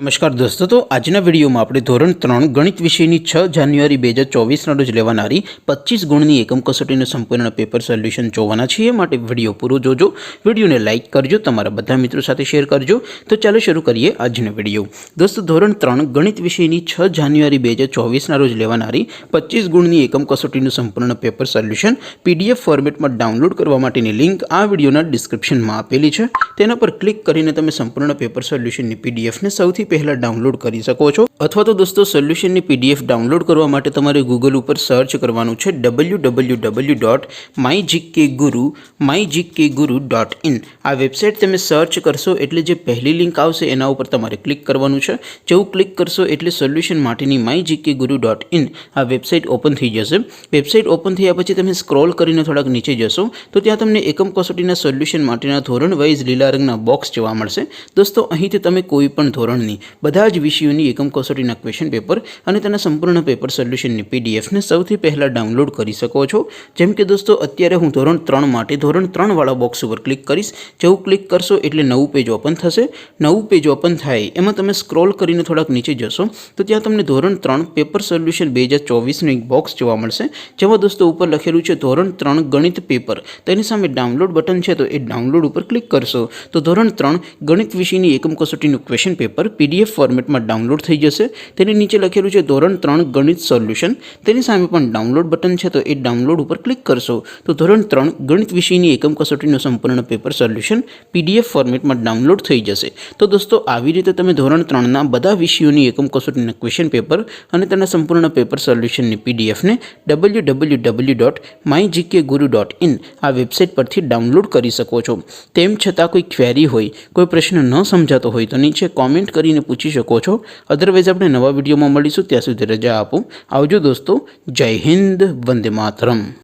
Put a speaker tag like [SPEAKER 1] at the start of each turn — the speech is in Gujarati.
[SPEAKER 1] नमस्कार दोस्तों, तो आजना वीडियो में આપણે ધોરણ 3 ગણિત વિષયની 6 જાન્યુઆરી 2024 ના રોજ લેવાનારી 25 ગુણની એકમ કસોટીનું સંપૂર્ણ પેપર સોલ્યુશન જોવાના છીએ। માટે વિડિયો પૂરો જોજો, વિડિયોને લાઈક કરજો, તમારા બધા મિત્રો સાથે શેર કરજો। તો ચાલો શરૂ કરીએ આજનો વિડિયો। દોસ્તો, ધોરણ 3 ગણિત વિષયની 6 જાન્યુઆરી 2024 ના રોજ લેવાનારી 25 ગુણની એકમ કસોટીનું સંપૂર્ણ પેપર સોલ્યુશન પીડીએફ ફોર્મેટમાં ડાઉનલોડ કરવા માટેની લિંક આ વિડિયોના ડિસ્ક્રિપ્શનમાં આપેલી છે। તેના પર ક્લિક કરીને તમે સંપૂર્ણ પેપર સોલ્યુશનની પીડીએફને સૌથી पहला डाउनलॉड कर सको छो। अथवा तो दोस्तों सोल्यूशन ની पीडीएफ डाउनलॉड करवा माटे तमारे गूगल पर सर्च करवानुं छे www.mygkguru.in। आ वेबसाइट तमे सर्च करशो एटले जे पहली लिंक आवशे एना उपर तमारे क्लिक करवानुं छे। जेवुं क्लिक करशो एटले सोल्यूशन माटेनी mygkguru.in आ वेबसाइट ओपन थई जशे। वेबसाइट ओपन थया पछी तमे स्क्रॉल करीने थोड़ाक नीचे जशो तो त्यां तमने एकम कसोटीना सोल्यूशन माटेना धोरण वाइज लीला रंगना बॉक्स जोवा मळशे। दोस्तों, અહીંથી તમે કોઈ પણ ધોરણની બધા જ વિષયોની એકમ કસોટીના ક્વેશ્ચન પેપર અને તેના સંપૂર્ણ પેપર સોલ્યુશનની પીડીએફને સૌથી પહેલા ડાઉનલોડ કરી શકો છો। જેમ કે દોસ્તો, અત્યારે હું ધોરણ 3 માટે ધોરણ 3 વાળા બોક્સ ઉપર ક્લિક કરીશ। જેવું ક્લિક કરશો એટલે નવું પેજ ઓપન થશે। નવું પેજ ઓપન થાય એમાં તમે સ્ક્રોલ કરીને થોડાક નીચે જશો તો ત્યાં તમને ધોરણ 3 પેપર સોલ્યુશન 2024 નું એક બોક્સ જોવા મળશે। જેમાં દોસ્તો ઉપર લખેલું છે ધોરણ 3 ગણિત પેપર। તેની સામે ડાઉનલોડ બટન છે, તો એ ડાઉનલોડ ઉપર ક્લિક કરશો તો ધોરણ 3 ગણિત વિષયની એકમ કસોટીનું ક્વેશ્ચન પેપર पीडीएफ फॉर्मेट में डाउनलॉड थई जशे। तेनी नीचे लखेलुं छे धोरण 3 गणित सोल्यूशन। तेनी सामे पण डाउनलॉड बटन छे, तो ए डाउनलॉड पर क्लिक करशो तो धोरण 3 गणित विषयनी एकम कसोटीनुं संपूर्ण पेपर सोल्यूशन पीडीएफ फॉर्मेट में डाउनलॉड थई जशे। तो दोस्तों, आवी रीते तमे धोरण 3 ना बधा विषयोनी एकम कसोटीना क्वेश्चन पेपर अने तेना संपूर्ण पेपर सोल्यूशननी पीडीएफ ने www.mygkguru.in आ वेबसाइट परथी डाउनलॉड करी सको छो। तेम छतां कोई क्वेरी होय, कोई प्रश्न न समजातो होय तो नीचे कॉमेंट કરીને પૂછી શકો છો। અધરવાઇઝ આપણે નવા વિડીયોમાં મળીશું, ત્યાં સુધી રજા આપો। આવજો દોસ્તો, જય હિન્દ, વંદે માતરમ।